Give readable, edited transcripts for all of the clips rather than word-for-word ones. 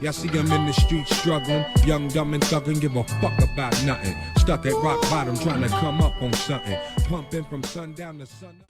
Y'all see him in the streets struggling, young, dumb, and thuggin', give a fuck about nothing. Stuck at rock bottom, trying to come up on something. Pumping from sundown to sun.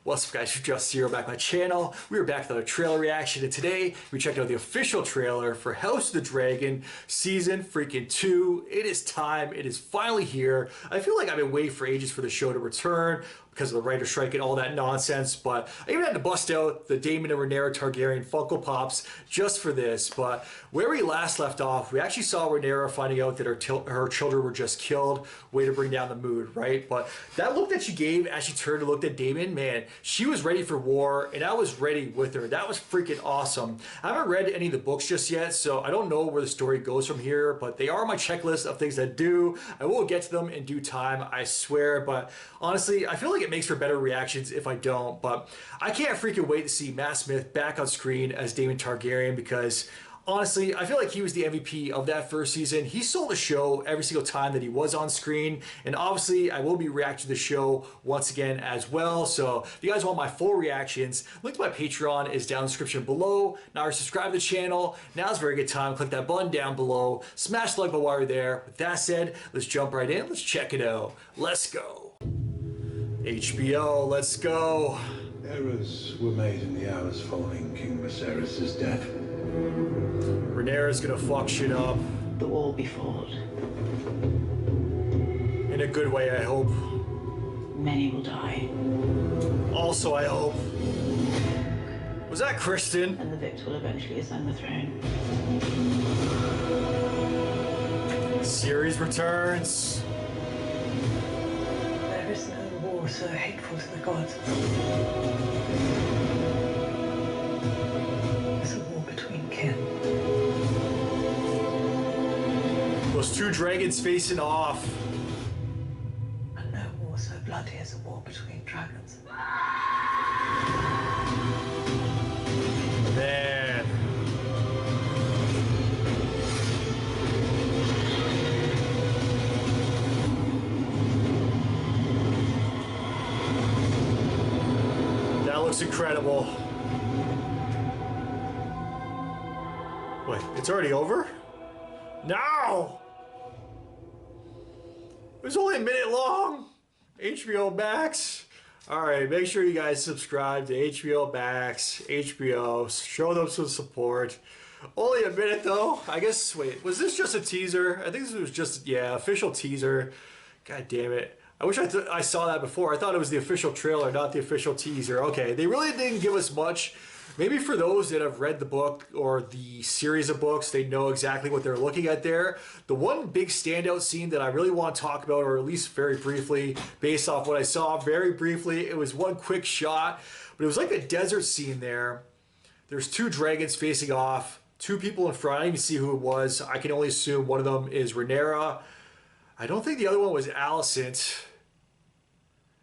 What's up, guys? It's Just Zero back on my channel. We are back with another trailer reaction, and today we checked out the official trailer for House of the Dragon Season freaking 2. It is time. It is finally here. I feel like I've been waiting for ages for the show to return because of the writer's strike and all that nonsense, but I even had to bust out the Daemon and Rhaenyra Targaryen Funko Pops just for this. But where we last left off, we actually saw Rhaenyra finding out that her children were just killed. Way to bring down the mood, right? But that look that she gave as she turned and looked at Daemon, man, she was ready for war, and I was ready with her. That was freaking awesome. I haven't read any of the books just yet, so I don't know where the story goes from here, but they are my checklist of things that do. I will get to them in due time, I swear, but honestly, I feel like it makes for better reactions if I don't. But I can't freaking wait to see Matt Smith back on screen as Daemon Targaryen, because honestly, I feel like he was the MVP of that first season. He stole the show every single time that he was on screen, and obviously I will be reacting to the show once again as well. So if you guys want my full reactions, link to my Patreon is down in the description below. Now or subscribe to the channel. Now's a very good time. Click that button down below. Smash the like button while you're there. With that said, let's jump right in. Let's check it out. Let's go. HBO, let's go. Errors were made in the hours following King Viserys' death. Rhaenyra's gonna fuck shit up. The war be fought. In a good way, I hope. Many will die. Also, I hope. Was that Kristen? And the victor will eventually ascend the throne. Series returns. There is no war so hateful to the gods. It's a war between kin. Those two dragons facing off. And no war so bloody as a war between dragons. Man. That looks incredible. Wait, it's already over? No! It was only a minute long. HBO Max. Alright, make sure you guys subscribe to HBO Max, HBO. Show them some support. Only a minute though. I guess, wait, was this just a teaser? I think this was just, yeah, official teaser. God damn it. I wish I saw that before. I thought it was the official trailer, not the official teaser. Okay, they really didn't give us much. Maybe for those that have read the book or the series of books, they know exactly what they're looking at there. The one big standout scene that I really want to talk about, or at least very briefly, based off what I saw very briefly, it was one quick shot, but it was like a desert scene there. There's two dragons facing off, two people in front. I didn't even see who it was. I can only assume one of them is Rhaenyra. I don't think the other one was Alicent.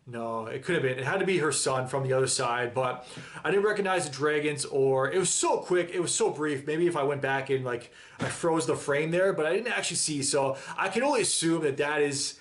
No, it could have been. It had to be her son from the other side, but I didn't recognize the dragons, or it was so quick, it was so brief. Maybe if I went back and like I froze the frame there, but I didn't actually see. So I can only assume that that is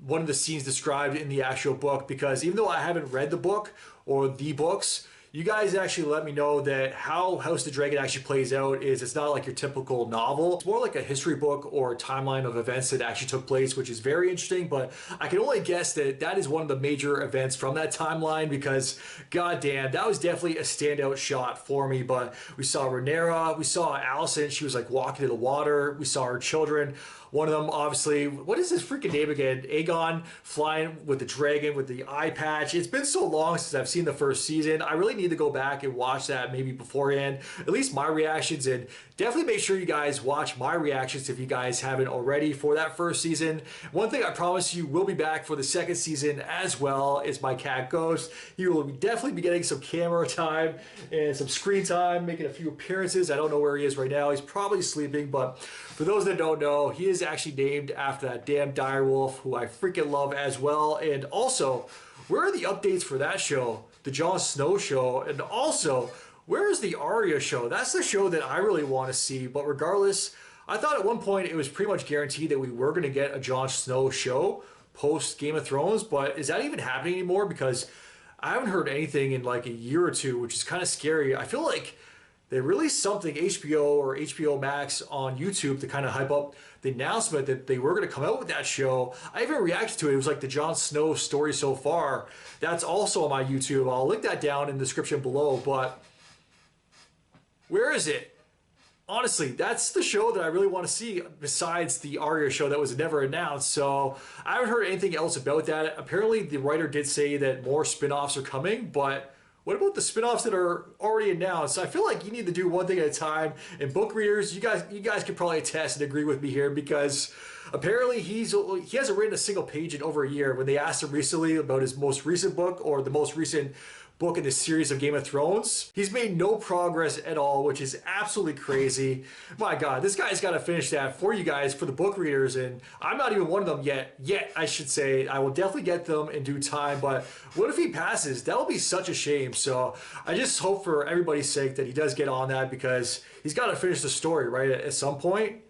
one of the scenes described in the actual book, because even though I haven't read the book or the books, you guys actually let me know that how House of the Dragon actually plays out is it's not like your typical novel. It's more like a history book or a timeline of events that actually took place, which is very interesting, but I can only guess that that is one of the major events from that timeline, because goddamn, that was definitely a standout shot for me. But we saw Rhaenyra, we saw Alicent, she was like walking to the water, we saw her children. One of them, obviously, what is his freaking name again? Aegon flying with the dragon with the eye patch. It's been so long since I've seen the first season. I really need to go back and watch that maybe beforehand, at least my reactions, and definitely make sure you guys watch my reactions if you guys haven't already for that first season. One thing I promise you will be back for the second season as well is my cat Ghost. He will definitely be getting some camera time and some screen time, making a few appearances. I don't know where he is right now. He's probably sleeping, but for those that don't know, he is actually named after that damn direwolf who I freaking love as well. And also, where are the updates for that show? The Jon Snow show. And also, where is the Arya show? That's the show that I really want to see. But regardless, I thought at one point it was pretty much guaranteed that we were going to get a Jon Snow show post Game of Thrones. But is that even happening anymore? Because I haven't heard anything in like a year or two, which is kind of scary. I feel like they released something HBO or HBO Max on YouTube to kind of hype up the announcement that they were going to come out with that show. I even reacted to it. It was like the Jon Snow story so far. That's also on my YouTube. I'll link that down in the description below. But where is it? Honestly, that's the show that I really want to see besides the Arya show that was never announced. So I haven't heard anything else about that. Apparently, the writer did say that more spin-offs are coming, but what about the spin-offs that are already announced? I feel like you need to do one thing at a time. And book readers, you guys could probably attest and agree with me here, because apparently he hasn't written a single page in over a year. When they asked him recently about his most recent book or the most recent book in the series of Game of Thrones, he's made no progress at all, which is absolutely crazy. My God, this guy's got to finish that for you guys, for the book readers, and I'm not even one of them yet, I should say. I will definitely get them in due time, but what if he passes? That would be such a shame. So I just hope for everybody's sake that he does get on that, because he's got to finish the story, right, at some point.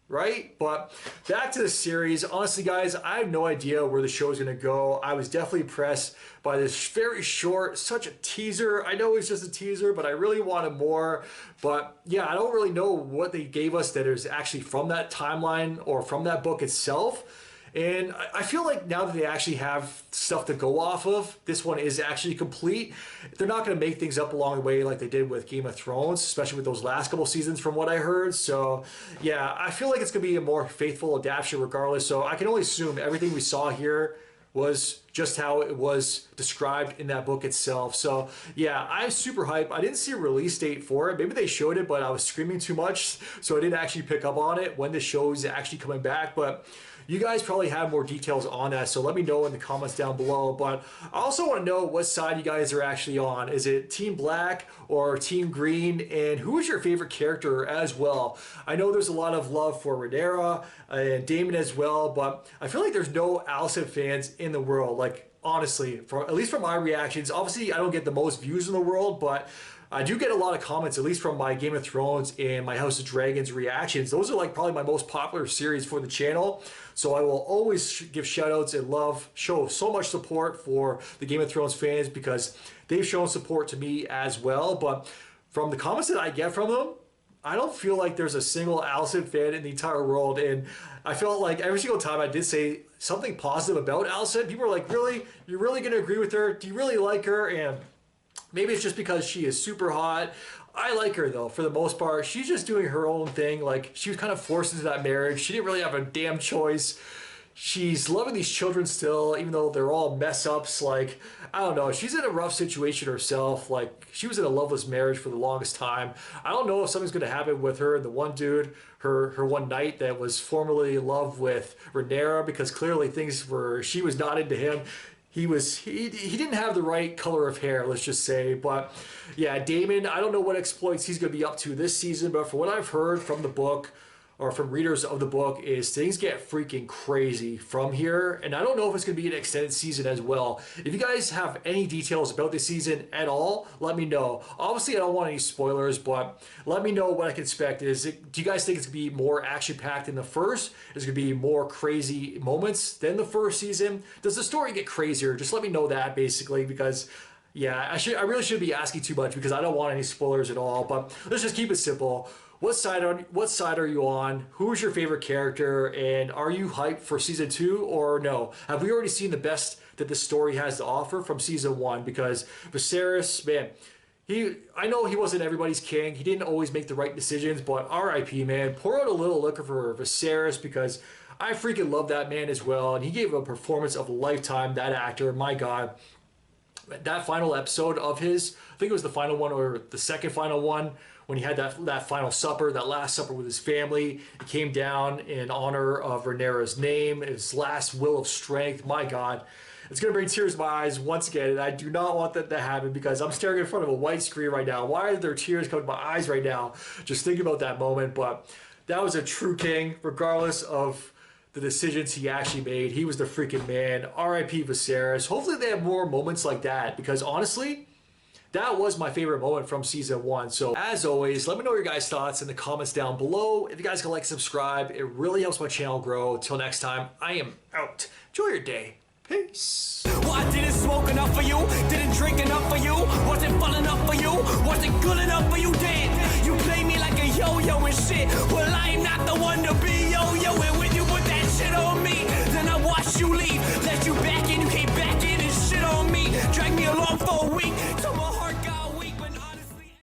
Right? But back to the series. Honestly, guys, I have no idea where the show is going to go. I was definitely impressed by this very short, such a teaser. I know it's just a teaser, but I really wanted more. But yeah, I don't really know what they gave us that is actually from that timeline or from that book itself. And I feel like now that they actually have stuff to go off of, this one is actually complete. They're not going to make things up along the way like they did with Game of Thrones, especially with those last couple seasons from what I heard. So yeah, I feel like it's going to be a more faithful adaptation regardless. So I can only assume everything we saw here was just how it was described in that book itself. So yeah, I'm super hyped. I didn't see a release date for it. Maybe they showed it, but I was screaming too much, so I didn't actually pick up on it when the show is actually coming back. But you guys probably have more details on that, so let me know in the comments down below. But I also want to know what side you guys are actually on. Is it Team Black or Team Green? And who is your favorite character as well? I know there's a lot of love for Rhaenyra and Daemon as well, but I feel like there's no Alicent fans in the world. Like, honestly, at least from my reactions. Obviously, I don't get the most views in the world, but I do get a lot of comments, at least from my Game of Thrones and my House of Dragons reactions. Those are like probably my most popular series for the channel. So I will always give shoutouts and show so much support for the Game of Thrones fans, because they've shown support to me as well. But from the comments that I get from them, I don't feel like there's a single Alicent fan in the entire world. And I felt like every single time I did say something positive about Alicent, people were like, really? You're really going to agree with her? Do you really like her? And maybe it's just because she is super hot. I like her though, for the most part. She's just doing her own thing. Like, she was kind of forced into that marriage. She didn't really have a damn choice. She's loving these children still, even though they're all mess ups. Like, I don't know. She's in a rough situation herself. Like, she was in a loveless marriage for the longest time. I don't know if something's going to happen with her and the one dude, her one knight that was formerly in love with Rhaenyra, because clearly she was not into him. He didn't have the right color of hair, let's just say. But yeah, Daemon, I don't know what exploits he's going to be up to this season, but from what I've heard from the book, or from readers of the book, is things get freaking crazy from here. And I don't know if it's going to be an extended season as well. If you guys have any details about this season at all, let me know. Obviously, I don't want any spoilers, but let me know what I can expect. Do you guys think it's going to be more action-packed than the first? Is it going to be more crazy moments than the first season? Does the story get crazier? Just let me know that, basically, because yeah, I really shouldn't be asking too much, because I don't want any spoilers at all. But let's just keep it simple. What side are you on? Who's your favorite character? And are you hyped for season 2 or no? Have we already seen the best that the story has to offer from season 1? Because Viserys, man, I know he wasn't everybody's king. He didn't always make the right decisions, but RIP, man. Pour out a little liquor for Viserys, because I freaking love that man as well. And he gave a performance of a lifetime, that actor. My God. That final episode of his, I think it was the final one or the second final one, when he had that final supper, that last supper with his family. It came down in honor of Rhaenyra's name, his last will of strength. My God, it's going to bring tears to my eyes once again, and I do not want that to happen, because I'm staring in front of a white screen right now. Why are there tears coming to my eyes right now just thinking about that moment? But that was a true king, regardless of the decisions he actually made. He was the freaking man. R.I.P. Viserys. Hopefully they have more moments like that, because honestly, that was my favorite moment from season 1. So as always, let me know your guys' thoughts in the comments down below. If you guys can like, subscribe, it really helps my channel grow. Until next time, I am out. Enjoy your day. Peace. Peace. Well, I didn't smoke enough for you, didn't drink enough for you, wasn't fun enough for you, wasn't good enough for you, damn. You play me like a yo-yo and shit. Well, I am not the one to be yo-yo, and when you put that shit on me, then I watch you leave. Let you back in, you came back in and shit on me. Drag me along for